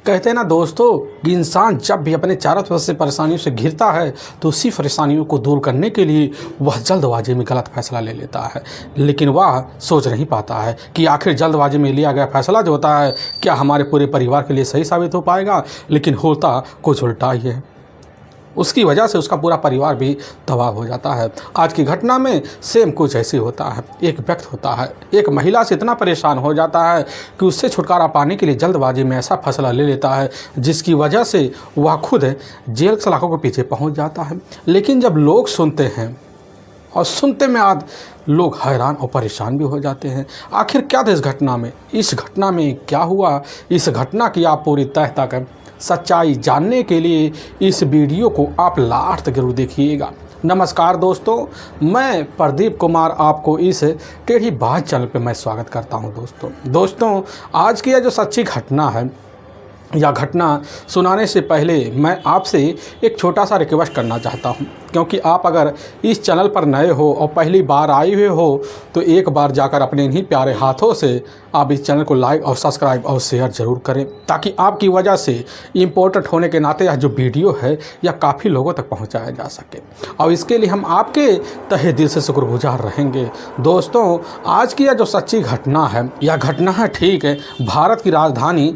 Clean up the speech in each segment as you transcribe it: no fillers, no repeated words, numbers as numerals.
कहते हैं ना दोस्तों कि इंसान जब भी अपने चारों तरफ से परेशानियों से घिरता है तो उसी परेशानियों को दूर करने के लिए वह जल्दबाजी में गलत फैसला ले लेता है। लेकिन वह सोच नहीं पाता है कि आखिर जल्दबाजी में लिया गया फैसला जो होता है क्या हमारे पूरे परिवार के लिए सही साबित हो पाएगा। लेकिन होता कुछ उल्टा ही है, उसकी वजह से उसका पूरा परिवार भी तबाह हो जाता है। आज की घटना में सेम कुछ ऐसे होता है। एक व्यक्ति होता है, एक महिला से इतना परेशान हो जाता है कि उससे छुटकारा पाने के लिए जल्दबाजी में ऐसा फैसला ले लेता है जिसकी वजह से वह खुद जेल के सलाखों के पीछे पहुंच जाता है। लेकिन जब लोग सुनते हैं और सुनते में आज लोग हैरान और परेशान भी हो जाते हैं। आखिर क्या था इस घटना में क्या हुआ, इस घटना की आप पूरी तह तक सच्चाई जानने के लिए इस वीडियो को आप लास्ट तक जरूर देखिएगा। नमस्कार दोस्तों, मैं प्रदीप कुमार आपको इस टेढ़ी बात चैनल पे मैं स्वागत करता हूं। दोस्तों आज की यह जो सच्ची घटना है या घटना सुनाने से पहले मैं आपसे एक छोटा सा रिक्वेस्ट करना चाहता हूं, क्योंकि आप अगर इस चैनल पर नए हो और पहली बार आए हुए हो तो एक बार जाकर अपने इन्हीं प्यारे हाथों से आप इस चैनल को लाइक और सब्सक्राइब और शेयर ज़रूर करें, ताकि आपकी वजह से इम्पोर्टेंट होने के नाते यह जो वीडियो है यह काफ़ी लोगों तक पहुंचाया जा सके। और इसके लिए हम आपके तहे दिल से शुक्रगुजार रहेंगे। दोस्तों आज की यह जो सच्ची घटना है, यह घटना है ठीक है भारत की राजधानी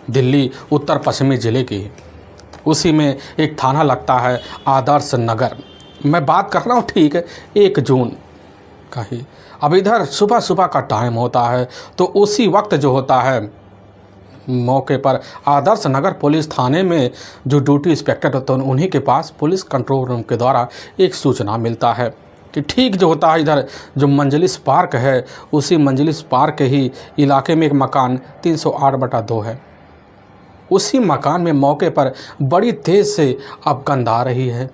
दिल्ली उत्तर पश्चिमी ज़िले की, उसी में एक थाना लगता है आदर्श नगर। मैं बात कर रहा हूँ ठीक है 1 जून का ही। अब इधर सुबह का टाइम होता है तो उसी वक्त जो होता है मौके पर आदर्श नगर पुलिस थाने में जो ड्यूटी इंस्पेक्टर होते हैं उन्हीं के पास पुलिस कंट्रोल रूम के द्वारा एक सूचना मिलता है कि ठीक जो होता है इधर जो मंजलिस पार्क है, उसी मंजलिस पार्क के ही इलाके में एक मकान 308/2 है। उसी मकान में मौके पर बड़ी तेज़ से अब गंध आ रही है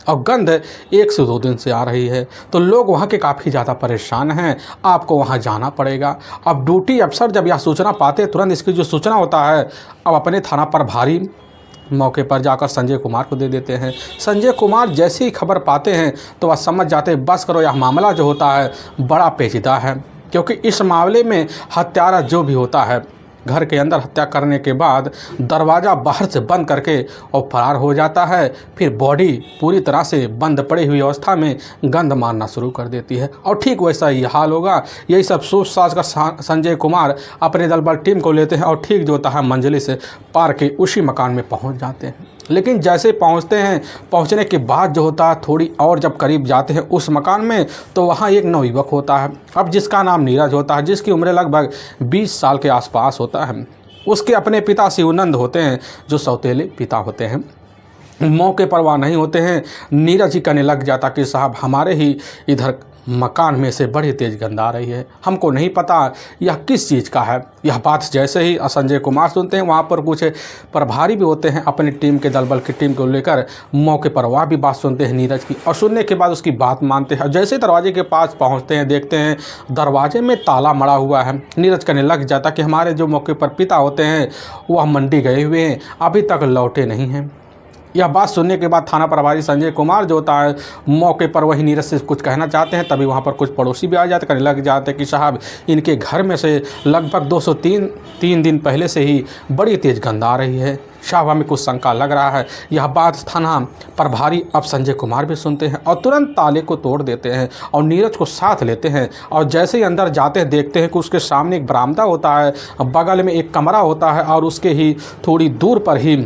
और गंध 1 से 2 दिन से आ रही है। तो लोग वहाँ के काफ़ी ज़्यादा परेशान हैं, आपको वहाँ जाना पड़ेगा। अब ड्यूटी अफसर जब यह सूचना पाते तुरंत इसकी जो सूचना होता है अब अपने थाना प्रभारी मौके पर जाकर संजय कुमार को दे देते हैं। संजय कुमार जैसे ही खबर पाते हैं तो वह समझ जाते हैं बस करो, यह मामला जो होता है बड़ा पेचीदा है, क्योंकि इस मामले में हत्यारा जो भी होता है घर के अंदर हत्या करने के बाद दरवाज़ा बाहर से बंद करके और फरार हो जाता है। फिर बॉडी पूरी तरह से बंद पड़ी हुई अवस्था में गंध मारना शुरू कर देती है और ठीक वैसा ही हाल होगा। यही सब सोच साच कर संजय कुमार अपने दल बल टीम को लेते हैं और ठीक जो होता है मंजलिस पार्क के उसी मकान में पहुंच जाते हैं। लेकिन जैसे पहुंचते हैं, पहुंचने के बाद जो होता है थोड़ी और जब करीब जाते हैं उस मकान में तो वहाँ एक नवयुवक होता है, अब जिसका नाम नीरज होता है, जिसकी उम्र लगभग 20 साल के आसपास होता है। उसके अपने पिता शिवानंद होते हैं जो सौतेले पिता होते हैं। मौके पर वह नहीं होते हैं। नीरज ही कहने लग जाता कि साहब हमारे ही इधर मकान में से बड़ी तेज़ गंध आ रही है, हमको नहीं पता यह किस चीज़ का है। यह बात जैसे ही संजय कुमार सुनते हैं, वहाँ पर कुछ प्रभारी भी होते हैं अपनी टीम के दल बल की टीम को लेकर मौके पर, वह भी बात सुनते हैं नीरज की और सुनने के बाद उसकी बात मानते हैं। जैसे दरवाजे के पास पहुँचते हैं देखते हैं दरवाजे में ताला मड़ा हुआ है। नीरज कहने लग जाता कि हमारे जो मौके पर पिता होते हैं वह मंडी गए हुए हैं, अभी तक लौटे नहीं हैं। यह बात सुनने के बाद थाना प्रभारी संजय कुमार जो होता है मौके पर वही नीरज से कुछ कहना चाहते हैं, तभी वहाँ पर कुछ पड़ोसी भी आ जाते, कहने लग जाते कि साहब इनके घर में से लगभग 203 दिन पहले से ही बड़ी तेज़ गंध आ रही है, साहब हमें कुछ शंका लग रहा है। यह बात थाना प्रभारी अब संजय कुमार भी सुनते हैं और तुरंत ताले को तोड़ देते हैं और नीरज को साथ लेते हैं और जैसे ही अंदर जाते हैं देखते हैं कि उसके सामने एक बरामदा होता है, बगल में एक कमरा होता है और उसके ही थोड़ी दूर पर ही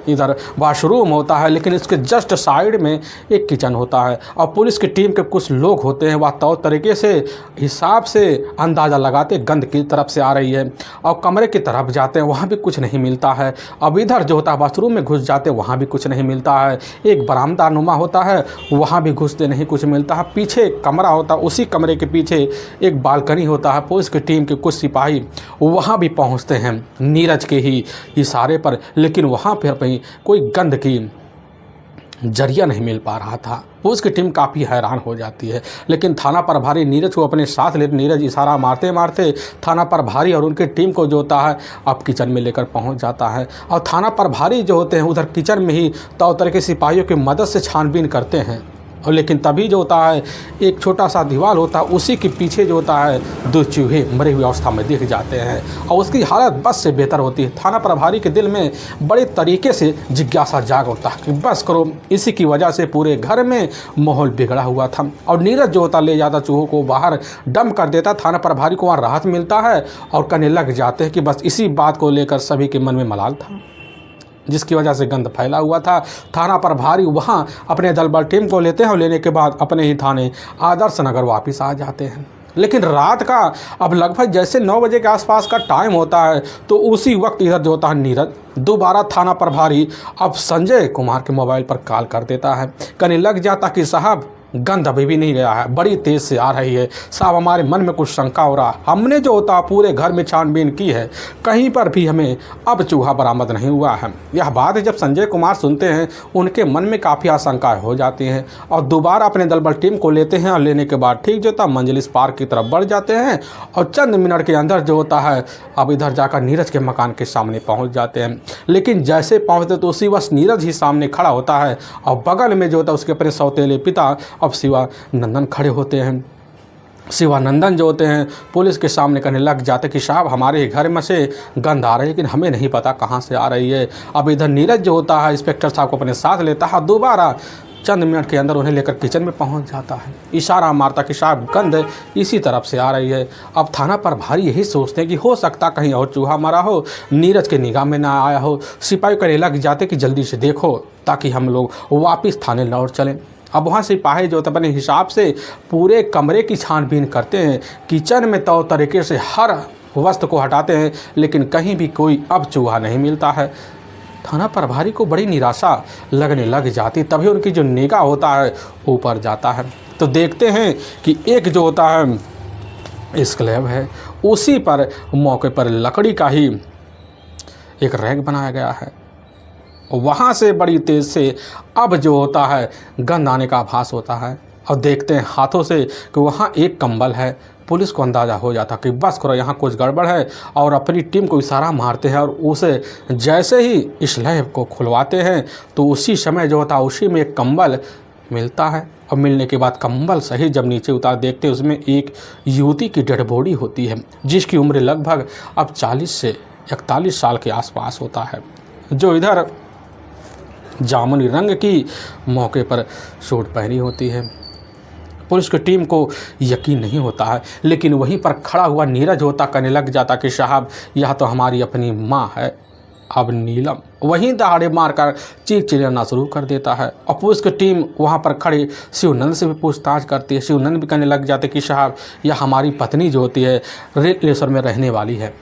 इधर वॉशरूम होता है, लेकिन इसके जस्ट साइड में एक किचन होता है और पुलिस की टीम के कुछ लोग होते हैं। वह तौर तरीके से हिसाब से अंदाज़ा लगाते गंध की तरफ से आ रही है और कमरे की तरफ जाते हैं, वहाँ भी कुछ नहीं मिलता है। अब इधर जो होता है वॉशरूम में घुस जाते हैं, वहाँ भी कुछ नहीं मिलता है। एक बरामदा नुमा होता है, वहाँ भी घुसते नहीं कुछ मिलता है। पीछे एक कमरा होता है, उसी कमरे के पीछे एक बालकनी होता है। पुलिस की टीम के कुछ सिपाही वहाँ भी पहुँचते हैं नीरज के ही इशारे पर, लेकिन वहाँ पर कोई गंध की जरिया नहीं मिल पा रहा था। पुलिस की टीम काफ़ी हैरान हो जाती है, लेकिन थाना प्रभारी नीरज को अपने साथ ले, नीरज इशारा मारते मारते थाना प्रभारी और उनकी टीम को जो होता है अब किचन में लेकर पहुंच जाता है और थाना प्रभारी जो होते हैं उधर किचन में ही तौर तरह के सिपाहियों की मदद से छानबीन करते हैं और लेकिन तभी जो होता है एक छोटा सा दीवार होता है, उसी के पीछे जो होता है 2 चूहे मरे हुए अवस्था में दिख जाते हैं और उसकी हालत बस से बेहतर होती है। थाना प्रभारी के दिल में बड़े तरीके से जिज्ञासा जाग उठता है कि बस करो, इसी की वजह से पूरे घर में माहौल बिगड़ा हुआ था। और नीरज जो होता ले जाता चूहों को बाहर डंप कर देता। थाना प्रभारी को वहाँ राहत मिलता है और कहने लग जाते हैं कि बस इसी बात को लेकर सभी के मन में मलाल था, जिसकी वजह से गंद फैला हुआ था। थाना प्रभारी वहाँ अपने दल बल टीम को लेते हैं और लेने के बाद अपने ही थाने आदर्श नगर वापस आ जाते हैं। लेकिन रात का अब लगभग जैसे 9 बजे के आसपास का टाइम होता है, तो उसी वक्त इधर जो होता है नीरज दोबारा थाना प्रभारी अब संजय कुमार के मोबाइल पर कॉल कर देता है। कहने लग जाता कि साहब गंध अभी भी नहीं गया है, बड़ी तेज़ से आ रही है साहब, हमारे मन में कुछ शंका हो रहा। हमने जो होता पूरे घर में छानबीन की है, कहीं पर भी हमें अब चूहा बरामद नहीं हुआ है। यह बात जब संजय कुमार सुनते हैं, उनके मन में काफ़ी आशंकाएं हो जाती हैं और दोबारा अपने दल बल टीम को लेते हैं और लेने के बाद ठीक जो होता मंजलिस पार्क की तरफ बढ़ जाते हैं और चंद मिनट के अंदर जो होता है अब इधर जाकर नीरज के मकान के सामने पहुँच जाते हैं। लेकिन जैसे पहुँचते तो उसी वक्त नीरज ही सामने खड़ा होता है और बगल में जो होता है उसके अपने सौतेले पिता अब शिवानंदन खड़े होते हैं। शिवानंदन जो होते हैं पुलिस के सामने कहने लग जाते कि साहब हमारे घर में से गंध आ रही है, लेकिन हमें नहीं पता कहाँ से आ रही है। अब इधर नीरज जो होता है इंस्पेक्टर साहब को अपने साथ लेता है, दोबारा चंद मिनट के अंदर उन्हें लेकर किचन में पहुंच जाता है। इशारा मारता कि साहब गंध इसी तरफ से आ रही है। अब थाना प्रभारी यही सोचते हैं कि हो सकता कहीं और चूहा मरा हो, नीरज के निगाह में ना आया हो। सिपाही कहने लग जाते कि जल्दी से देखो ताकि हम लोग वापस थाने लौट चलें। अब वहाँ सिपाही जो अपने हिसाब से पूरे कमरे की छानबीन करते हैं, किचन में तौर तरीके से हर वस्तु को हटाते हैं, लेकिन कहीं भी कोई अब चूहा नहीं मिलता है। थाना प्रभारी को बड़ी निराशा लगने लग जाती। तभी उनकी जो निगाह होता है ऊपर जाता है, तो देखते हैं कि एक जो होता है स्लैब है, उसी पर मौके पर लकड़ी का ही एक रैक बनाया गया है। वहाँ से बड़ी तेज़ से अब जो होता है गंध आने का आभास होता है और देखते हैं हाथों से कि वहाँ एक कंबल है। पुलिस को अंदाज़ा हो जाता कि बस करो यहाँ कुछ गड़बड़ है और अपनी टीम को इशारा मारते हैं और उसे जैसे ही स्लैब को खुलवाते हैं तो उसी समय जो होता है उसी में एक कंबल मिलता है। और मिलने के बाद कंबल सही जब नीचे उतार देखते उसमें एक युवती की डेड बॉडी होती है, जिसकी उम्र लगभग अब 40 से 41 साल के आसपास होता है, जो इधर जामुनी रंग की मौके पर सूट पहनी होती है। पुलिस की टीम को यकीन नहीं होता है, लेकिन वहीं पर खड़ा हुआ नीरज होता कहने लग जाता कि साहब यह तो हमारी अपनी माँ है। अब नीलम वहीं दहाड़े मारकर चीख चिल्लाना शुरू कर देता है और पुलिस की टीम वहाँ पर खड़े शिवनंद से भी पूछताछ करती है। शिवनंद भी कहने लग जाते कि साहब यह हमारी पत्नी जो होती है रेलेश्वर में रहने वाली है,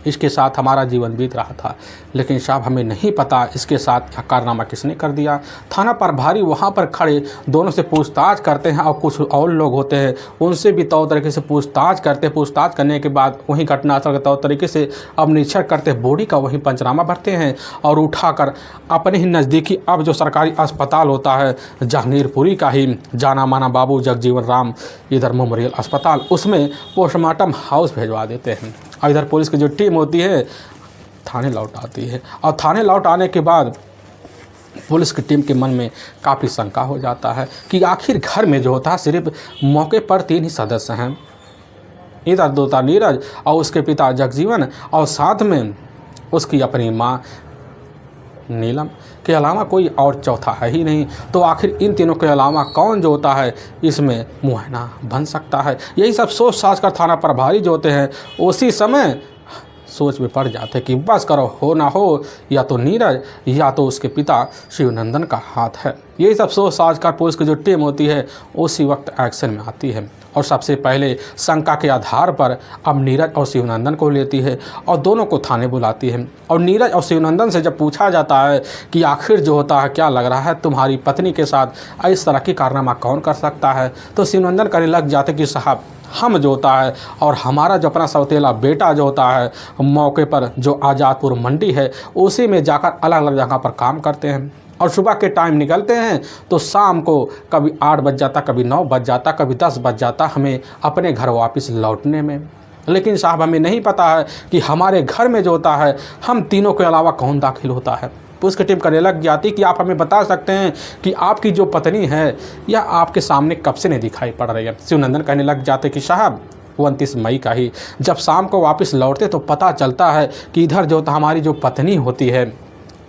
इसके साथ हमारा जीवन बीत रहा था, लेकिन साहब हमें नहीं पता इसके साथ यह कारनामा किसने कर दिया। थाना प्रभारी वहाँ पर खड़े दोनों से पूछताछ करते हैं और कुछ और लोग होते हैं उनसे भी तौर तरीके से पूछताछ करते हैं। पूछताछ करने के बाद वहीं घटनास्थल के तौर तरीके से अब निरीक्षण करते हैं, बॉडी का वहीं पंचनामा भरते हैं और उठाकर अपने ही नज़दीकी अब जो सरकारी अस्पताल होता है जहांगीरपुरी का ही जाना माना बाबू जगजीवन राम इधर मेमोरियल अस्पताल, उसमें पोस्टमार्टम हाउस भिजवा देते हैं। और इधर पुलिस की जो टीम होती है थाने लौट आती है और थाने लौट आने के बाद पुलिस की टीम के मन में काफ़ी शंका हो जाता है कि आखिर घर में जो होता है सिर्फ मौके पर 3 ही सदस्य हैं। इधर दोता नीरज और उसके पिता जगजीवन और साथ में उसकी अपनी माँ नीलम के अलावा कोई और चौथा है ही नहीं। तो आखिर इन तीनों के अलावा कौन जो होता है इसमें मुआयना बन सकता है। यही सब सोच साच कर थाना प्रभारी जो होते हैं उसी समय सोच में पड़ जाते कि बस करो, हो ना हो या तो नीरज या तो उसके पिता शिवनंदन का हाथ है। यही सब सोच साच कर पुलिस की जो टीम होती है उसी वक्त एक्शन में आती है और सबसे पहले शंका के आधार पर अब नीरज और शिवनंदन को लेती है और दोनों को थाने बुलाती है। और नीरज और शिवनंदन से जब पूछा जाता है कि आखिर जो होता है क्या लग रहा है तुम्हारी पत्नी के साथ इस तरह की कारनामा कौन कर सकता है, तो शिवनंदन कहने लग जाते कि साहब हम जो होता है और हमारा जो अपना सौतेला बेटा जो होता है मौके पर जो आज़ादपुर मंडी है उसी में जाकर अलग अलग जगह पर काम करते हैं और सुबह के टाइम निकलते हैं तो शाम को कभी 8 बज जाता, कभी 9 बज जाता, कभी 10 बज जाता हमें अपने घर वापस लौटने में। लेकिन साहब हमें नहीं पता है कि हमारे घर में जो होता है हम तीनों के अलावा कौन दाखिल होता है। पुलिस की टीम करने लग जाती कि आप हमें बता सकते हैं कि आपकी जो पत्नी है यह आपके सामने कब से नहीं दिखाई पड़ रही है। शिवनंदन कहने लग जाते कि साहब वो 29 मई का ही, जब शाम को वापस लौटते तो पता चलता है कि इधर जो हमारी जो पत्नी होती है,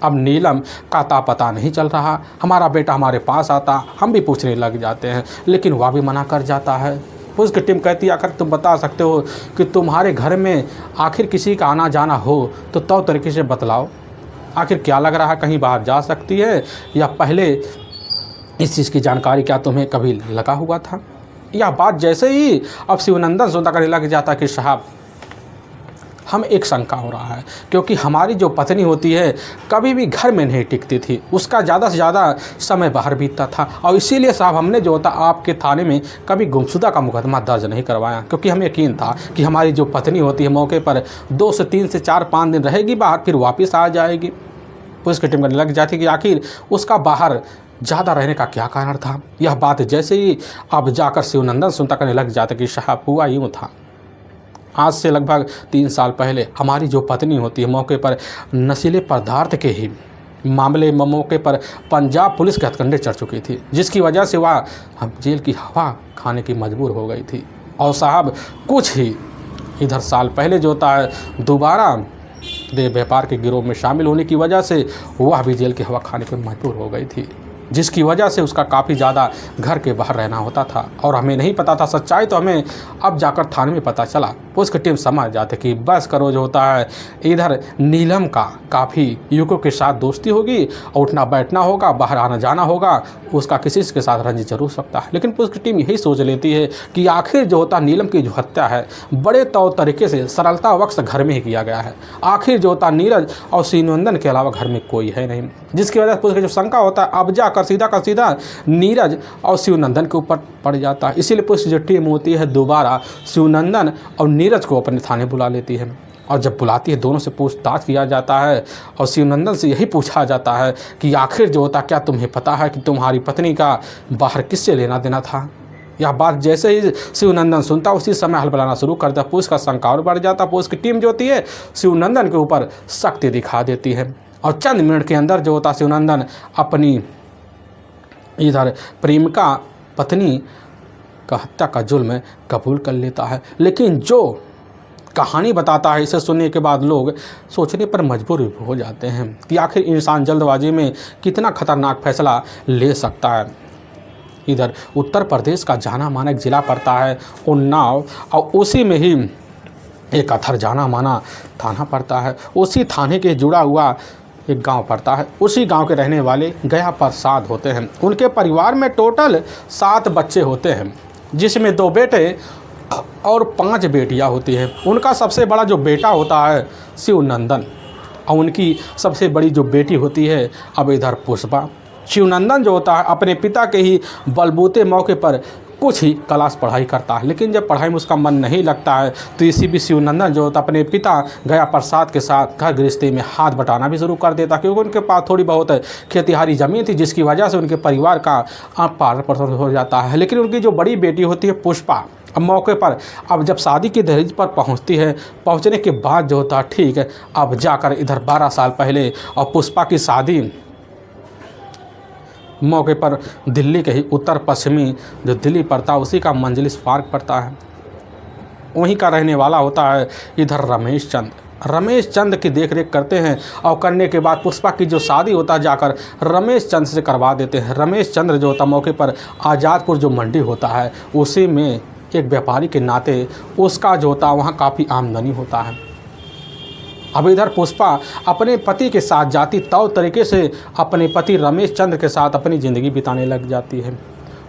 अब नीलम का पता नहीं चल रहा। हमारा बेटा हमारे पास आता, हम भी पूछने लग जाते हैं, लेकिन वह भी मना कर जाता है। पुलिस की टीम कहती है आखिर तुम बता सकते हो कि तुम्हारे घर में आखिर किसी का आना जाना हो तो तरीके से बतलाओ, आखिर क्या लग रहा है कहीं बाहर जा सकती है, या पहले इस चीज़ की जानकारी क्या तुम्हें कभी लगा हुआ था। यह बात जैसे ही अब शिवनंदन सुनता करने लग जाता कि साहब हम एक शंका हो रहा है, क्योंकि हमारी जो पत्नी होती है कभी भी घर में नहीं टिकती थी, उसका ज़्यादा से ज़्यादा समय बाहर बीतता था, और इसीलिए साहब हमने जो होता आपके थाने में कभी गुमशुदा का मुकदमा दर्ज नहीं करवाया, क्योंकि हमें यकीन था कि हमारी जो पत्नी होती है मौके पर 2 से 3 से 4-5 दिन रहेगी बाहर, फिर वापस आ जाएगी। पुलिस की टीम करने लग जाती कि आखिर उसका बाहर ज़्यादा रहने का क्या कारण था। यह बात जैसे ही अब जाकर शिवनंदन सुनता करने लग जाते कि साहब हुआ यूँ था, आज से लगभग 3 साल पहले हमारी जो पत्नी होती है मौके पर नशीले पदार्थ के ही मामले में मौके पर पंजाब पुलिस के हथकंडे चढ़ चुकी थी, जिसकी वजह से वह जेल की हवा खाने की मजबूर हो गई थी। और साहब कुछ ही इधर साल पहले जो होता है दोबारा देह व्यापार के गिरोह में शामिल होने की वजह से वह भी जेल की हवा खाने पर मजबूर हो गई थी, जिसकी वजह से उसका काफ़ी ज़्यादा घर के बाहर रहना होता था। और हमें नहीं पता था सच्चाई, तो हमें अब जाकर थाने में पता चला। पुलिस की टीम समझ जाते कि बस करो जो होता है इधर नीलम का काफ़ी युवकों के साथ दोस्ती होगी और उठना बैठना होगा, बाहर आना जाना होगा, उसका किसी के साथ रंजिश जरूर सकता है। लेकिन पुलिस की टीम यही सोच लेती है कि आखिर जो होता नीलम की जो हत्या है बड़े तौर तरीके से सरलता वक्त घर में ही किया गया है। आखिर जो होता नीरज और शिवनंदन के अलावा घर में कोई है नहीं, जिसकी वजह से पुलिस की जो शंका होता है अब जाकर सीधा का सीधा नीरज और शिवनंदन के ऊपर पड़ जाता है। इसीलिए पुलिस की जो टीम होती है दोबारा शिवनंदन और नीरज को अपने थाने बुला लेती है, और जब बुलाती है दोनों से पूछताछ किया जाता है और शिवनंदन से यही पूछा जाता है कि आखिर जो होता क्या तुम्हें पता है कि तुम्हारी पत्नी का बाहर किससे लेना देना था। यह बात जैसे ही शिवनंदन सुनता उसी समय हलबलाना शुरू करता, पुलिस का शंका और बढ़ जाता। पुलिस की टीम जो होती है शिवनंदन के ऊपर सख्ती दिखा देती है, और चंद मिनट के अंदर जो होता शिवनंदन अपनी इधर प्रेमिका पत्नी का हत्या का जुल्म कबूल कर लेता है। लेकिन जो कहानी बताता है इसे सुनने के बाद लोग सोचने पर मजबूर हो जाते हैं कि आखिर इंसान जल्दबाजी में कितना खतरनाक फैसला ले सकता है। इधर उत्तर प्रदेश का जाना माना एक ज़िला पड़ता है उन्नाव, और उसी में ही एक अथर जाना माना थाना पड़ता है। उसी थाने के जुड़ा हुआ एक गांव पड़ता है। उसी गांव के रहने वाले गया प्रसाद होते हैं। उनके परिवार में टोटल 7 बच्चे होते हैं, जिसमें 2 बेटे और 5 बेटियां होती हैं। उनका सबसे बड़ा जो बेटा होता है शिवनंदन, और उनकी सबसे बड़ी जो बेटी होती है अब इधर पुष्पा। शिवनंदन जो होता है अपने पिता के ही बलबूते मौके पर कुछ ही क्लास पढ़ाई करता है, लेकिन जब पढ़ाई में उसका मन नहीं लगता है तो इसी भी शिवनंदन जो होता अपने पिता गया प्रसाद के साथ घर गृहस्थी में हाथ बटाना भी शुरू कर देता, क्योंकि उनके पास थोड़ी बहुत खेतीहारी ज़मीन थी, जिसकी वजह से उनके परिवार का पालन पोषण हो जाता है। लेकिन उनकी जो बड़ी बेटी होती है पुष्पा, अब मौके पर अब जब शादी की दहलीज पर पहुंचती है, पहुंचने के बाद जो होता है ठीक है अब जाकर इधर 12 साल पहले और पुष्पा की शादी मौके पर दिल्ली के ही उत्तर पश्चिमी जो दिल्ली पड़ता है उसी का मंजलिस पार्क पड़ता है, वहीं का रहने वाला होता है इधर रमेश चंद की देखरेख करते हैं। और करने के बाद पुष्पा की जो शादी होता है जाकर रमेश चंद से करवा देते हैं। रमेश चंद्र जो होता मौके पर आज़ादपुर जो मंडी होता है उसी में एक व्यापारी के नाते उसका जो होता वहाँ काफ़ी आमदनी होता है। अब इधर पुष्पा अपने पति के साथ जाती तौर तरीके से अपने पति रमेश चंद्र के साथ अपनी ज़िंदगी बिताने लग जाती है।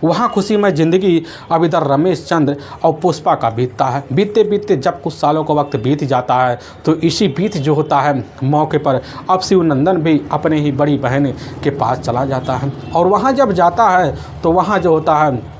वहाँ खुशीमय ज़िंदगी अब इधर रमेश चंद्र और पुष्पा का बीतता है। बीतते बीतते जब कुछ सालों का वक्त बीत जाता है तो इसी बीच जो होता है मौके पर अब शिवनंदन भी अपने ही बड़ी बहन के पास चला जाता है, और वहाँ जब जाता है तो वहाँ जो होता है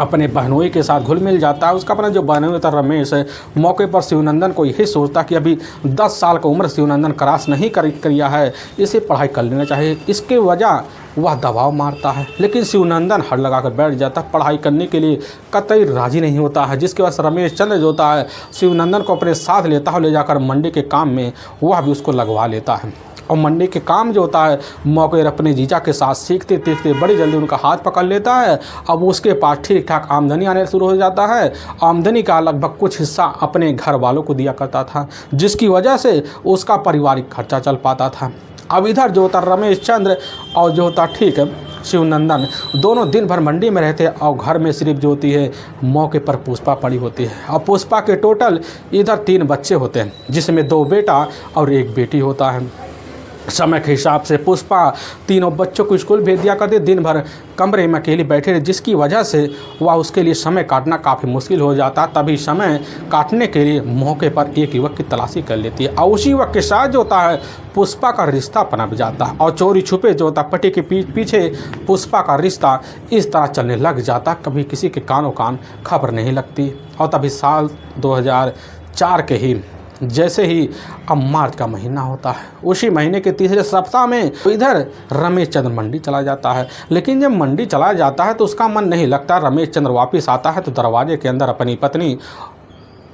अपने बहनोई के साथ घुल मिल जाता है। उसका अपना जो बहनोई होता है रमेश है मौके पर शिवनंदन को यही सोचता कि अभी 10 साल का उम्र शिवनंदन क्रॉस नहीं किया है, इसे पढ़ाई कर लेना चाहिए। इसके वजह वह दबाव मारता है, लेकिन शिवनंदन हड़ लगाकर बैठ जाता है। पढ़ाई करने के लिए कतई राजी नहीं होता है, जिसकी वजह से रमेश चंद्र जो होता है शिवनंदन को अपने साथ लेता है, ले जाकर मंडी के काम में वह भी उसको लगवा लेता है। और मंडी के काम जो होता है मौके अपने जीजा के साथ सीखते सीखते बड़ी जल्दी उनका हाथ पकड़ लेता है। अब उसके पास ठीक ठाक आमदनी आने शुरू हो जाता है। आमदनी का लगभग कुछ हिस्सा अपने घर वालों को दिया करता था, जिसकी वजह से उसका पारिवारिक खर्चा चल पाता था। अब इधर जो होता रमेश चंद्र और जो होता ठीक है शिवनंदन दोनों दिन भर मंडी में रहते हैं और घर में सिर्फ जो होती है मौके पर पुष्पा पड़ी होती है। और पुष्पा के टोटल इधर 3 बच्चे होते हैं, जिसमें 2 बेटा और 1 बेटी होता है। समय के हिसाब से पुष्पा तीनों बच्चों को स्कूल भेज दिया करते, दिन भर कमरे में अकेली बैठे रहे, जिसकी वजह से वह उसके लिए समय काटना काफ़ी मुश्किल हो जाता। तभी समय काटने के लिए मौके पर एक युवक की तलाशी कर लेती है और उसी युवक के साथ जो होता है पुष्पा का रिश्ता पनप जाता है। और चोरी छुपे जो होता पति के पीछे पुष्पा का रिश्ता इस तरह चलने लग जाता, कभी किसी के कानों कान खबर नहीं लगती। और तभी साल 2004 के ही जैसे ही अब मार्च का महीना होता है, उसी महीने के तीसरे सप्ताह में इधर रमेश चंद्र मंडी चला जाता है। लेकिन जब मंडी चला जाता है तो उसका मन नहीं लगता। रमेश चंद्र वापस आता है तो दरवाजे के अंदर अपनी पत्नी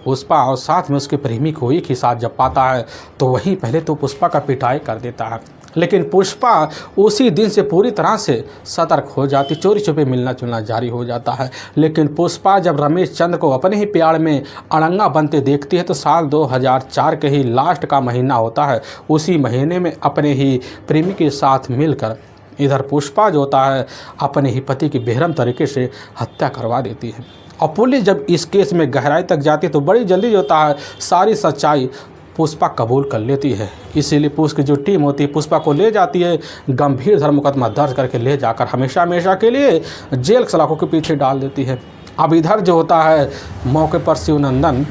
पुष्पा और साथ में उसके प्रेमी को एक ही साथ जब पाता है तो वहीं पहले तो पुष्पा का पिटाई कर देता है। लेकिन पुष्पा उसी दिन से पूरी तरह से सतर्क हो जाती, चोरी छुपे मिलना जुलना जारी हो जाता है। लेकिन पुष्पा जब रमेश चंद्र को अपने ही प्यार में अड़ंगा बनते देखती है तो साल 2004 के ही लास्ट का महीना होता है, उसी महीने में अपने ही प्रेमी के साथ मिलकर इधर पुष्पा जो होता है अपने ही पति की बेरहम तरीके से हत्या करवा देती है। और पुलिस जब इस केस में गहराई तक जाती है तो बड़ी जल्दी जो होता है सारी सच्चाई पुष्पा कबूल कर लेती है। इसीलिए पुलिस की जो टीम होती है पुष्पा को ले जाती है, गंभीर धर्म मुकदमा दर्ज करके ले जाकर हमेशा हमेशा के लिए जेल सलाखों के पीछे डाल देती है। अब इधर जो होता है मौके पर शिवनंदन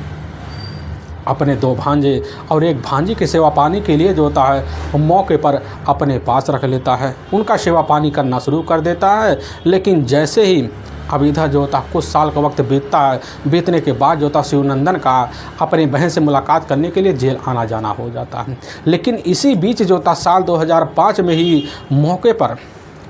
अपने 2 भांजे और 1 भांजी की सेवा पानी के लिए जो होता है मौके पर अपने पास रख लेता है, उनका सेवा पानी करना शुरू कर देता है। लेकिन जैसे ही अब इधर जो होता कुछ साल का वक्त बीतता है, बीतने के बाद जो होता शिवनंदन का अपनी बहन से मुलाकात करने के लिए जेल आना जाना हो जाता है। लेकिन इसी बीच जो होता साल 2005 में ही मौके पर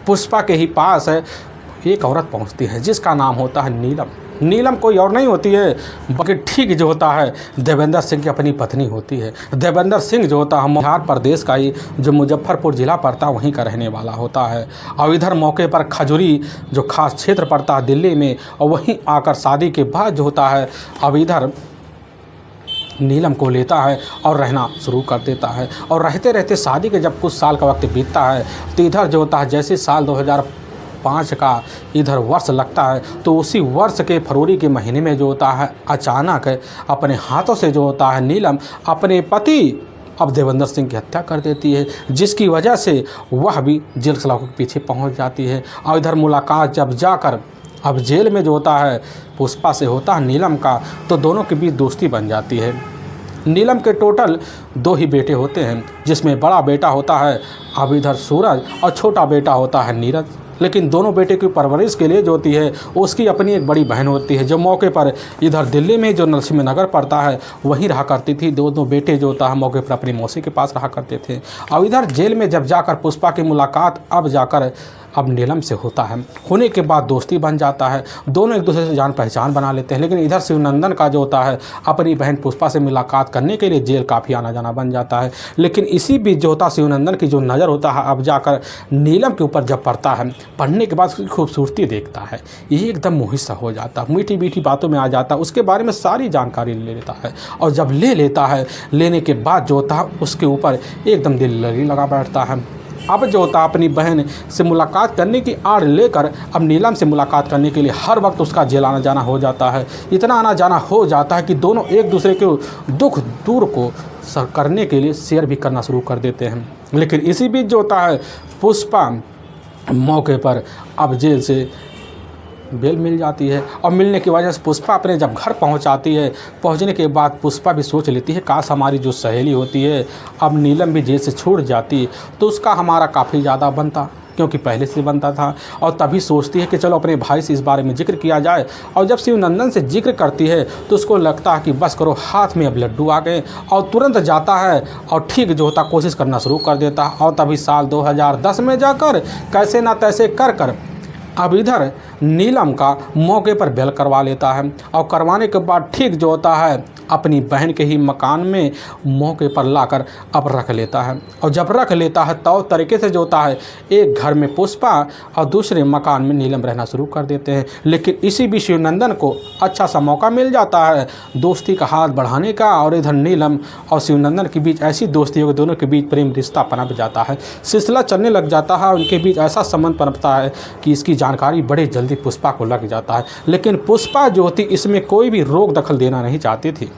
पुष्पा के ही पास एक औरत पहुंचती है, जिसका नाम होता है नीलम। नीलम कोई और नहीं होती है बल्कि ठीक जो होता है देवेंद्र सिंह की अपनी पत्नी होती है। देवेंद्र सिंह जो होता है बिहार प्रदेश का ही जो मुजफ्फरपुर ज़िला पड़ता है वहीं का रहने वाला होता है। और इधर मौके पर खजूरी जो खास क्षेत्र पड़ता है दिल्ली में, और वहीं आकर शादी के बाद जो होता है अब इधर नीलम को लेता है और रहना शुरू कर देता है। और रहते रहते शादी के जब कुछ साल का वक्त बीतता है तो इधर जो होता है जैसे साल 2005 का इधर वर्ष लगता है तो उसी वर्ष के फरवरी के महीने में जो होता है अचानक अपने हाथों से जो होता है नीलम अपने पति अब देवेंद्र सिंह की हत्या कर देती है, जिसकी वजह से वह भी जेल सलाखों के पीछे पहुंच जाती है। और इधर मुलाकात जब जाकर अब जेल में जो होता है पुष्पा से होता है नीलम का, तो दोनों के बीच दोस्ती बन जाती है। नीलम के टोटल 2 ही बेटे होते हैं, जिसमें बड़ा बेटा होता है अब इधर सूरज और छोटा बेटा होता है नीरज। लेकिन दोनों बेटे की परवरिश के लिए जो होती है उसकी अपनी एक बड़ी बहन होती है, जो मौके पर इधर दिल्ली में जो नरसिम्हा नगर पड़ता है वहीं रहा करती थी। दोनों बेटे जो होता है मौके पर अपनी मौसी के पास रहा करते थे। और इधर जेल में जब जाकर पुष्पा की मुलाकात अब जाकर अब नीलम से होता है, होने के बाद दोस्ती बन जाता है, दोनों एक दूसरे से जान पहचान बना लेते हैं। लेकिन इधर शिवनंदन का जो होता है अपनी बहन पुष्पा से मुलाकात करने के लिए जेल काफ़ी आना जाना बन जाता है। लेकिन इसी बीच जो होता शिवनंदन की जो नज़र होता है अब जाकर नीलम के ऊपर जब पड़ता है, पढ़ने के बाद उसकी खूबसूरती देखता है, ये एकदम मोहित सा हो जाता है, मीठी मीठी बातों में आ जाता है, उसके बारे में सारी जानकारी ले लेता है। और जब ले लेता है, लेने के बाद जो होता है उसके ऊपर एकदम दिल लगा बैठता है। अब जो होता है अपनी बहन से मुलाकात करने की आड़ लेकर अब नीलम से मुलाकात करने के लिए हर वक्त उसका जेल आना जाना हो जाता है। इतना आना जाना हो जाता है कि दोनों एक दूसरे के दुख दूर को करने के लिए शेयर भी करना शुरू कर देते हैं। लेकिन इसी बीच जो होता है पुष्पा मौके पर अब जेल से बेल मिल जाती है। और मिलने की वजह से पुष्पा अपने जब घर पहुंचाती है, पहुंचने के बाद पुष्पा भी सोच लेती है काश हमारी जो सहेली होती है अब नीलम भी जेल से छूट जाती तो उसका हमारा काफ़ी ज़्यादा बनता। क्योंकि पहले से बनता था, और तभी सोचती है कि चलो अपने भाई से इस बारे में जिक्र किया जाए। और जब शिवनंदन से जिक्र करती है तो उसको लगता है कि बस करो, हाथ में अब लड्डू आ गए, और तुरंत जाता है और ठीक जो होता कोशिश करना शुरू कर देता है। और तभी साल 2010 में जाकर कैसे ना तैसे कर अब इधर नीलम का मौके पर बेल करवा लेता है, और करवाने के बाद ठीक जो होता है अपनी बहन के ही मकान में मौके पर लाकर अब रख लेता है। और जब रख लेता है तो तरीके से जो होता है एक घर में पुष्पा और दूसरे मकान में नीलम रहना शुरू कर देते हैं। लेकिन इसी बीच शिवनंदन को अच्छा सा मौका मिल जाता है दोस्ती का हाथ बढ़ाने का, और इधर नीलम और शिवनंदन के बीच ऐसी दोस्ती हो कि दोनों के बीच प्रेम रिश्ता पनप जाता है, सिलसिला चलने लग जाता है। उनके बीच ऐसा संबंध पनपता है कि इसकी जानकारी बड़े जल्दी पुष्पा को लग जाता है। लेकिन पुष्पा जो होती इसमें कोई भी रोक दखल देना नहीं चाहती थी।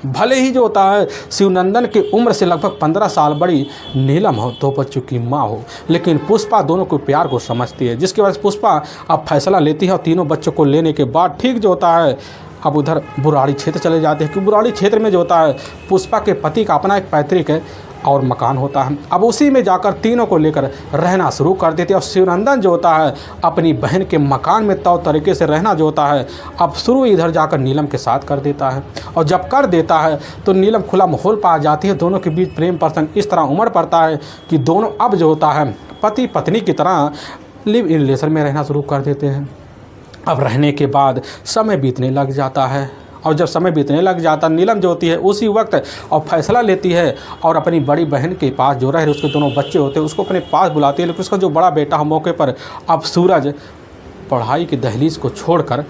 भले ही जो होता है शिवनंदन की उम्र से लगभग 15 साल बड़ी नीलम हो, 2 बच्चों की माँ हो, लेकिन पुष्पा दोनों को प्यार को समझती है, जिसकी वजह से पुष्पा अब फैसला लेती है। और तीनों बच्चों को लेने के बाद ठीक जो होता है अब उधर बुराड़ी क्षेत्र चले जाते हैं, क्योंकि बुराड़ी क्षेत्र में जो होता है पुष्पा के पति का अपना एक पैतृक है और मकान होता है। अब उसी में जाकर तीनों को लेकर रहना शुरू कर देते हैं। और शिवनंदन जो होता है अपनी बहन के मकान में तौर तरीके से रहना जो होता है अब शुरू इधर जाकर नीलम के साथ कर देता है। और जब कर देता है तो नीलम खुला माहौल पा जाती है। दोनों के बीच प्रेम प्रसंग इस तरह उमड़ पड़ता है कि दोनों अब जो होता है पति पत्नी की तरह लिव इन रिलेशन में रहना शुरू कर देते हैं। अब रहने के बाद समय बीतने लग जाता है, और जब समय बीतने लग जाता नीलम जो होती है उसी वक्त और फैसला लेती है और अपनी बड़ी बहन के पास जो रहे उसके दोनों बच्चे होते हैं उसको अपने पास बुलाती है। लेकिन उसका जो बड़ा बेटा है मौके पर अब सूरज पढ़ाई की दहलीज को छोड़कर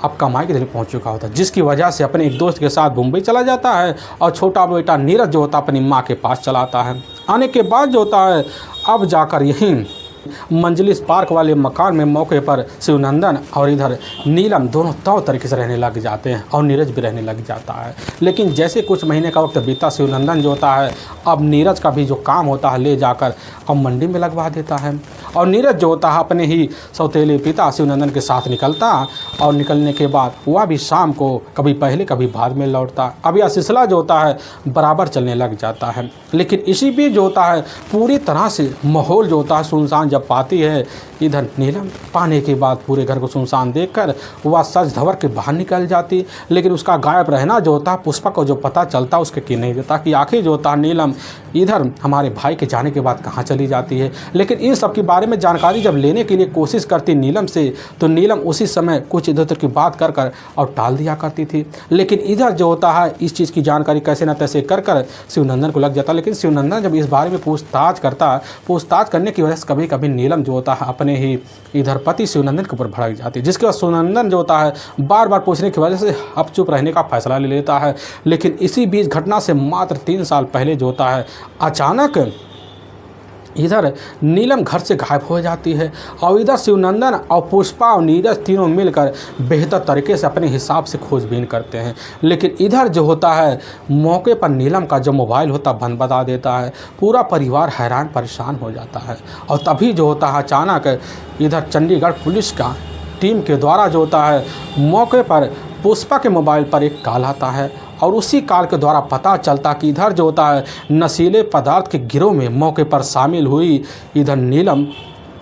अब कमाई की दहलीज पहुंच चुका होता है, जिसकी वजह से अपने एक दोस्त के साथ मुंबई चला जाता है। और छोटा बेटा नीरज जो होता है अपनी माँ के पास चलाता है। आने के बाद जो होता है अब जाकर यहीं मंजलिस पार्क वाले मकान में मौके पर शिवनंदन और इधर नीलम दोनों तौर तरीके से रहने लग जाते हैं, और नीरज भी रहने लग जाता है। लेकिन जैसे कुछ महीने का वक्त बीता शिवनंदन जो होता है अब नीरज का भी जो काम होता है ले जाकर अब मंडी में लगवा देता है। और नीरज जो होता है अपने ही सौतेले पिता शिवनंदन के साथ निकलता, और निकलने के बाद वह भी शाम को कभी पहले कभी बाद में लौटता। अब यह सिलसिला जो होता है बराबर चलने लग जाता है। लेकिन इसी बीच जो होता है पूरी तरह से माहौल जो होता है सुनसान जब पाती है इधर नीलम, पाने के बाद पूरे घर को सुनसान देखकर वह सज धवर के बाहर निकल जाती। लेकिन उसका गायब रहना जो होता पुष्पा को जो पता चलता उसके कि नहीं देता कि आखिर जो होता नीलम इधर हमारे भाई के जाने के बाद कहाँ चली जाती है। लेकिन इन सब के बारे में जानकारी जब लेने के लिए कोशिश करती नीलम से तो नीलम उसी समय कुछ इधर उधर की बात कर कर और टाल दिया करती थी। लेकिन इधर जो होता है इस चीज़ की जानकारी कैसे न तैसे कर कर शिवनंदन को लग जाता। लेकिन शिवनंदन जब इस बारे में पूछताछ करता, पूछताछ करने की वजह से कभी कभी नीलम जो होता है अपने ही इधर पति शिवनंदन के ऊपर भड़क जाती है, जिसके बाद शिवनंदन जो होता है बार बार पूछने की वजह से अब चुप रहने का फैसला ले लेता है। लेकिन इसी बीच घटना से मात्र 3 साल पहले जो होता है अचानक इधर नीलम घर से गायब हो जाती है, और इधर शिवनंदन और पुष्पा और नीरज तीनों मिलकर बेहतर तरीके से अपने हिसाब से खोजबीन करते हैं। लेकिन इधर जो होता है मौके पर नीलम का जो मोबाइल होता बंद बता देता है। पूरा परिवार हैरान परेशान हो जाता है। और तभी जो होता है अचानक इधर चंडीगढ़ पुलिस का टीम के द्वारा जो होता है मौके पर पुष्पा के मोबाइल पर एक कॉल आता है, और उसी कॉल के द्वारा पता चलता कि इधर जो होता है नशीले पदार्थ के गिरोह में मौके पर शामिल हुई इधर नीलम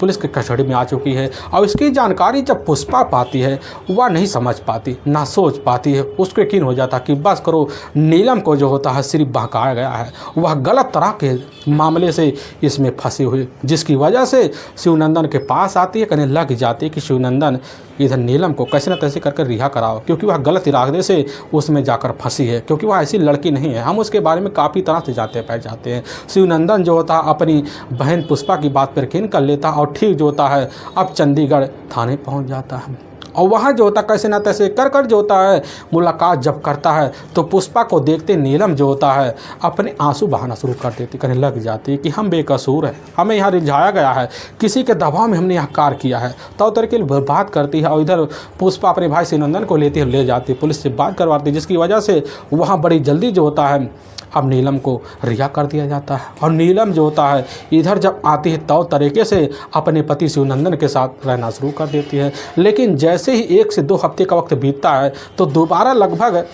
पुलिस के कस्टडी में आ चुकी है। और इसकी जानकारी जब पुष्पा पाती है वह नहीं समझ पाती, ना सोच पाती है। उसको यकीन हो जाता कि बस करो नीलम को जो होता है सिर्फ बहकाया गया है, वह गलत तरह के मामले से इसमें फंसी हुई, जिसकी वजह से शिवनंदन के पास आती है, कहने लग जाती है कि शिवनंदन इधर नीलम को कैसे न तैसे करके रिहा कराओ, क्योंकि वह गलत इरादे से उसमें जाकर फंसी है, क्योंकि वह ऐसी लड़की नहीं है। हम उसके बारे में काफ़ी तरह से जाते पाए जाते हैं। शिवनंदन जो होता है अपनी बहन पुष्पा की बात पर यकीन कर लेता, और ठीक जो होता है अब चंडीगढ़ थाने पहुंच जाता है। और वहाँ जो होता कैसे ना तैसे कर कर जो होता है मुलाकात जब करता है तो पुष्पा को देखते नीलम जो होता है अपने आंसू बहाना शुरू कर देती, कहने लग जाती है कि हम बेकसूर हैं, हमें यहाँ रिझाया गया है, किसी के दबाव में हमने यहाँ कार्य किया है। तो तरीके बात करती है, और इधर पुष्पा अपने भाई शिवनंदन को लेती है, ले जाती है, पुलिस से बात करवाती है, जिसकी वजह से वहाँ बड़ी जल्दी जो होता है अब नीलम को रिहा कर दिया जाता है। और नीलम जो होता है इधर जब आती है तो तरीके से अपने पति शिवनंदन के साथ रहना शुरू कर देती है। लेकिन जैसे ही 1 से 2 हफ्ते का वक्त बीतता है तो दोबारा लगभग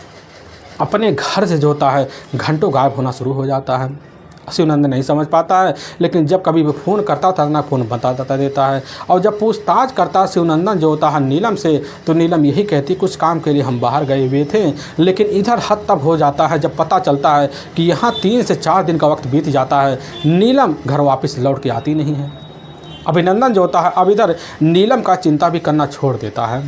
अपने घर से जो होता है घंटों गायब होना शुरू हो जाता है। शिवनंदन नहीं समझ पाता है, लेकिन जब कभी वो फ़ोन करता था ना फ़ोन बता देता है। और जब पूछताछ करता शिवनंदन जो होता है नीलम से, तो नीलम यही कहती कुछ काम के लिए हम बाहर गए हुए थे। लेकिन इधर हद तब हो जाता है जब पता चलता है कि यहाँ 3 से 4 दिन का वक्त बीत जाता है, नीलम घर वापस लौट के आती नहीं है। अभिनंदन जो होता है अब इधर नीलम का चिंता भी करना छोड़ देता है।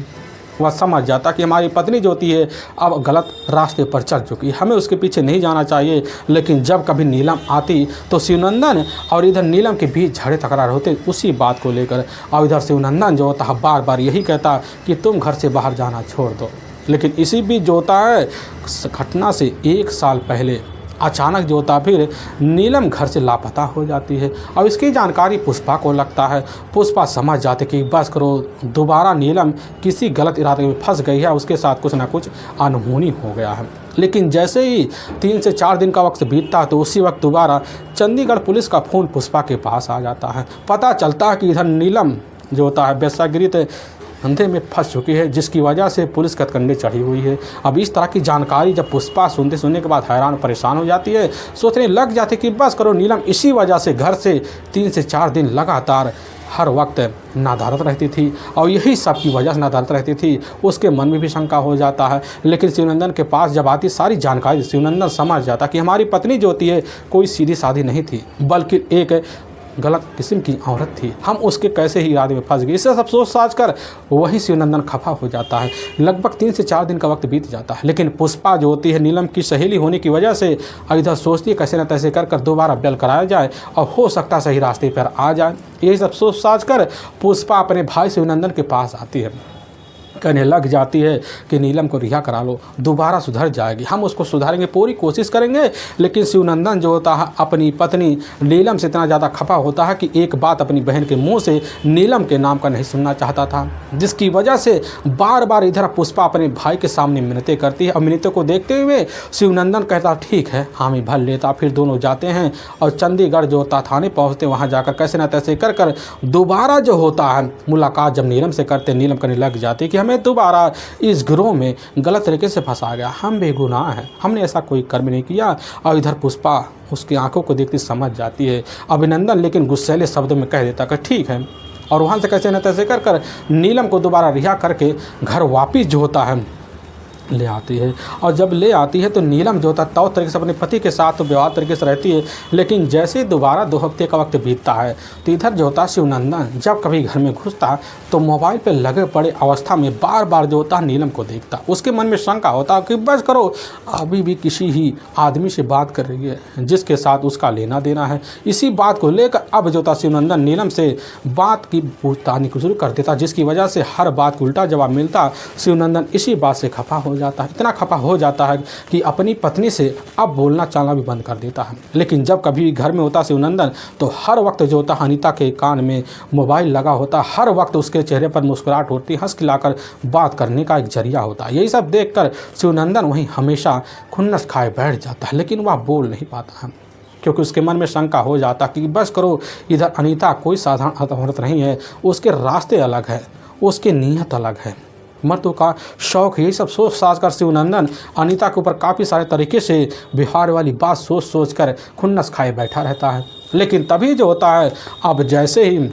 वह समझ जाता कि हमारी पत्नी जो होती है अब गलत रास्ते पर चल चुकी है, हमें उसके पीछे नहीं जाना चाहिए। लेकिन जब कभी नीलम आती तो शिवनंदन और इधर नीलम के बीच झगड़े तकरार होते उसी बात को लेकर। और इधर शिवनंदन जो होता है बार बार यही कहता कि तुम घर से बाहर जाना छोड़ दो। लेकिन इसी बीच जो होता है घटना से 1 साल पहले अचानक जो होता फिर नीलम घर से लापता हो जाती है। और इसकी जानकारी पुष्पा को लगता है। पुष्पा समझ जाते कि बस करो, दोबारा नीलम किसी गलत इरादे में फंस गई है, उसके साथ कुछ ना कुछ अनहोनी हो गया है। लेकिन जैसे ही 3 से 4 दिन का वक्त बीतता तो उसी वक्त दोबारा चंडीगढ़ पुलिस का फ़ोन पुष्पा के पास आ जाता है। पता चलता है कि इधर नीलम जो होता है वेश्यागृह धंधे में फंस चुकी है, जिसकी वजह से पुलिस कतकंडे चढ़ी हुई है। अब इस तरह की जानकारी जब पुष्पा सुनने के बाद हैरान परेशान हो जाती है, सोचने लग जाती कि बस करो नीलम इसी वजह से घर से 3 से 4 दिन लगातार हर वक्त नादारत रहती थी और यही सब की वजह से नादारत रहती थी। उसके मन में भी शंका हो जाता है। लेकिन शिवनंदन के पास जब आती सारी जानकारी, शिवनंदन समझ जाता कि हमारी पत्नी जो होती है कोई सीधी साधी नहीं थी, बल्कि एक गलत किस्म की औरत थी। हम उसके कैसे ही इरादे में फंस गए। इससे सब सोच साच कर वही शिवनंदन खफा हो जाता है। लगभग 3 से 4 दिन का वक्त बीत जाता है। लेकिन पुष्पा जो होती है नीलम की सहेली होने की वजह से इधर सोचती है कैसे न तैसे कर दोबारा बेल कराया जाए और हो सकता सही रास्ते पर आ जाए। यही सब सोच साच कर पुष्पा अपने भाई शिवनंदन के पास आती है, कहने लग जाती है कि नीलम को रिहा करा लो, दोबारा सुधर जाएगी, हम उसको सुधारेंगे, पूरी कोशिश करेंगे। लेकिन शिवनंदन जो होता है अपनी पत्नी नीलम से इतना ज़्यादा खफा होता है कि एक बात अपनी बहन के मुंह से नीलम के नाम का नहीं सुनना चाहता था, जिसकी वजह से बार बार इधर पुष्पा अपने भाई के सामने मिन्नतें करती है। और मिन्नतों को देखते हुए शिवनंदन कहता ठीक है हामी भर लेता। फिर दोनों जाते हैं और चंडीगढ़ जो होता थाने पहुँचते, वहाँ जाकर कैसे न तैसे कर दोबारा जो होता है मुलाकात जब नीलम से करते, नीलम करने लग जाती कि हमें दोबारा इस गिरोह में गलत तरीके से फंसा गया, हम बेगुनाह हैं, हमने ऐसा कोई कर्म नहीं किया। और इधर पुष्पा उसकी आंखों को देखती समझ जाती है। अभिनंदन लेकिन गुस्सैले शब्दों में कह देता कि ठीक है, और वहाँ से कैसे न तैसे कर नीलम को दोबारा रिहा करके घर वापिस जो होता है ले आती है। और जब ले आती है तो नीलम जो होता है तौर तरीके से अपने पति के साथ तो व्यवहार तरीके से रहती है। लेकिन जैसे ही दोबारा 2 हफ्ते का वक्त बीतता है तो इधर जो होता है शिवनंदन जब कभी घर में घुसता तो मोबाइल पे लगे पड़े अवस्था में बार बार जो होता है नीलम को देखता। उसके मन में शंका होता कि बस करो अभी भी किसी ही आदमी से बात कर रही है जिसके साथ उसका लेना देना है। इसी बात को लेकर अब जो होता शिवनंदन नीलम से बात की पूछताछ शुरू कर देता, जिसकी वजह से हर बात को उल्टा जवाब मिलता। शिवनंदन इसी बात से खफा हो जाता है, इतना खफा हो जाता है कि अपनी पत्नी से अब बोलना चालना भी बंद कर देता है। लेकिन जब कभी घर में होता शिवनंदन तो हर वक्त जो होता अनीता के कान में मोबाइल लगा होता, हर वक्त उसके चेहरे पर मुस्कुराहट होती, हंस खिलाकर बात करने का एक जरिया होता। यही सब देखकर शिवनंदन वहीं हमेशा खुन्नस खाए बैठ जाता है, लेकिन वह बोल नहीं पाता है क्योंकि उसके मन में शंका हो जाता कि बस करो इधर अनीता कोई साधारण औरत नहीं है, उसके रास्ते अलग है, उसकी नीयत अलग है, मर्दों का शौक। यही सब सोच साच कर शिवनंदन अनीता के ऊपर काफ़ी सारे तरीके से बिहार वाली बात सोच कर खुन्नस खाए बैठा रहता है। लेकिन तभी जो होता है अब जैसे ही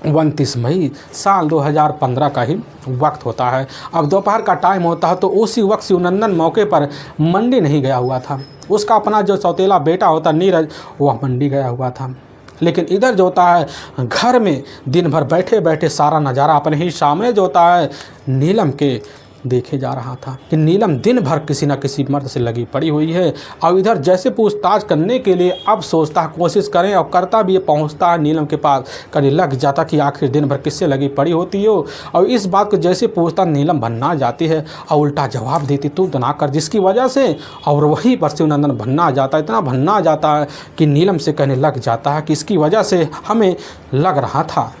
29 मई साल 2015 का ही वक्त होता है, अब दोपहर का टाइम होता है, तो उसी वक्त शिवनंदन मौके पर मंडी नहीं गया हुआ था। उसका अपना जो सौतेला बेटा होता नीरज वह मंडी गया हुआ था। लेकिन इधर जो होता है घर में दिन भर बैठे बैठे सारा नज़ारा अपने ही सामने जो होता है नीलम के देखे जा रहा था कि नीलम दिन भर किसी न किसी मर्द से लगी पड़ी हुई है। और इधर जैसे पूछताछ करने के लिए अब सोचता है कोशिश करें और करता भी, पहुंचता है नीलम के पास, करने लग जाता कि आखिर दिन भर किससे लगी पड़ी होती हो। और इस बात को जैसे पूछता नीलम भन्ना जाती है और उल्टा जवाब देती तू तो ना कर, जिसकी वजह से और वहीं पर शिवनंदन भन्ना जाता है, इतना भन्ना जाता है कि नीलम से कहने लग जाता है कि इसकी वजह से हमें लग रहा था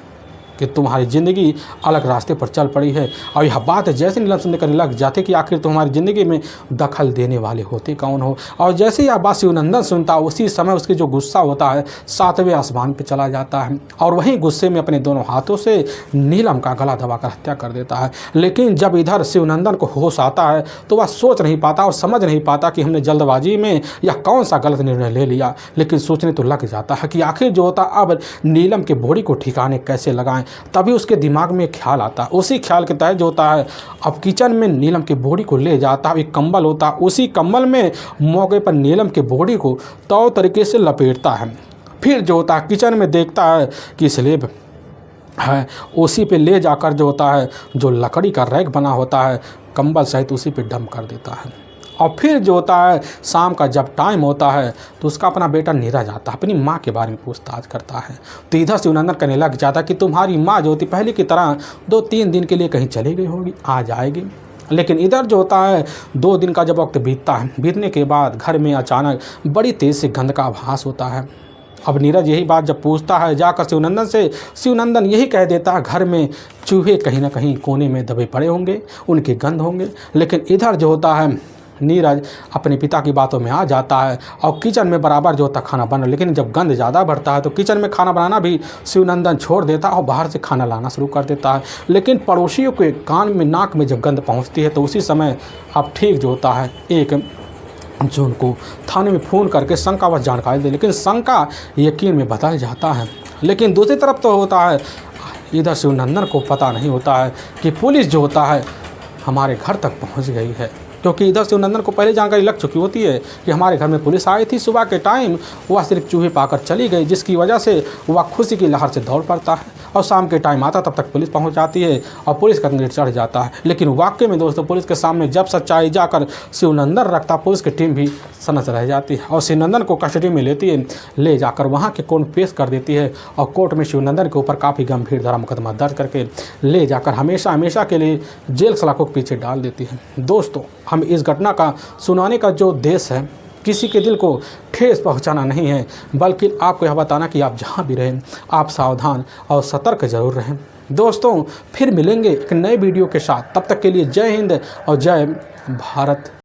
कि तुम्हारी ज़िंदगी अलग रास्ते पर चल पड़ी है। और यह बात जैसे नीलम सिंह करने लग जाते कि आखिर तुम्हारी ज़िंदगी में दखल देने वाले होते कौन हो। और जैसे ही यह बात शिवनंदन सुनता उसी समय उसकी जो गुस्सा होता है 7वें आसमान पर चला जाता है और वहीं गुस्से में अपने दोनों हाथों से नीलम का गला दबाकर हत्या कर देता है। लेकिन जब इधर शिवनंदन को होश आता है तो वह सोच नहीं पाता और समझ नहीं पाता कि हमने जल्दबाजी में यह कौन सा गलत निर्णय ले लिया। लेकिन सोचने तो लग जाता है कि आखिर जो होता अब नीलम के बॉडी को ठिकाने कैसे लगाएं। तभी उसके दिमाग में ख्याल आता है। उसी ख्याल के तहत जो होता है अब किचन में नीलम की बॉडी को ले जाता है। एक कंबल होता है, उसी कंबल में मौके पर नीलम की बॉडी को तौर तरीके से लपेटता है। फिर जो होता है किचन में देखता है कि स्लेब है, उसी पे ले जाकर जो होता है जो लकड़ी का रैक बना होता है कंबल सहित उसी पे डंप कर देता है। और फिर जो होता है शाम का जब टाइम होता है तो उसका अपना बेटा नीरज आता है, अपनी माँ के बारे में पूछताछ करता है। तो इधर शिवनंदन कहने लग जाता कि तुम्हारी माँ जो होती पहले की तरह 2-3 दिन के लिए कहीं चली गई होगी, आ जाएगी। लेकिन इधर जो होता है 2 दिन का जब वक्त बीतता है, बीतने के बाद घर में अचानक बड़ी तेज़ से गंध का आभास होता है। अब नीरज यही बात जब पूछता है जाकर शिवनंदन से, शिवनंदन यही कह देता है घर में चूहे कहीं ना कहीं कोने में दबे पड़े होंगे, उनके गंध होंगे। लेकिन इधर जो होता है नीरज अपने पिता की बातों में आ जाता है और किचन में बराबर जो होता खाना बना। लेकिन जब गंध ज़्यादा बढ़ता है तो किचन में खाना बनाना भी शिवनंदन छोड़ देता है और बाहर से खाना लाना शुरू कर देता है। लेकिन पड़ोसियों के कान में नाक में जब गंध पहुंचती है तो उसी समय अब ठीक जो होता है एक जो उनको थाने में फ़ोन करके शंकावश जानकारी दे। लेकिन शंका यकीन में बदल जाता है। लेकिन दूसरी तरफ तो होता है इधर शिवनंदन को पता नहीं होता है कि पुलिस जो होता है हमारे घर तक पहुंच गई है, क्योंकि इधर शिवनंदन को पहले जानकारी लग चुकी होती है कि हमारे घर में पुलिस आई थी सुबह के टाइम, वह सिर्फ चूहे पाकर चली गई, जिसकी वजह से वह खुशी की लहर से दौड़ पड़ता है और शाम के टाइम आता तब तक पुलिस पहुंच जाती है और पुलिस का गेट चढ़ जाता है। लेकिन वाकई में दोस्तों पुलिस के सामने जब सच्चाई जाकर शिवनंदन रखता, पुलिस की टीम भी सनस रह जाती है और शिवनंदन को कस्टडी में लेती है, ले जाकर वहाँ के कोर्ट पेश कर देती है और कोर्ट में शिवनंदन के ऊपर काफ़ी गंभीर धारा मुकदमा दर्ज करके ले जाकर हमेशा हमेशा के लिए जेल सलाखों के पीछे डाल देती है। दोस्तों हम इस घटना का सुनाने का जो उद्देश्य है किसी के दिल को ठेस पहुंचाना नहीं है, बल्कि आपको यह बताना कि आप जहां भी रहें आप सावधान और सतर्क जरूर रहें। दोस्तों फिर मिलेंगे एक नए वीडियो के साथ, तब तक के लिए जय हिंद और जय भारत।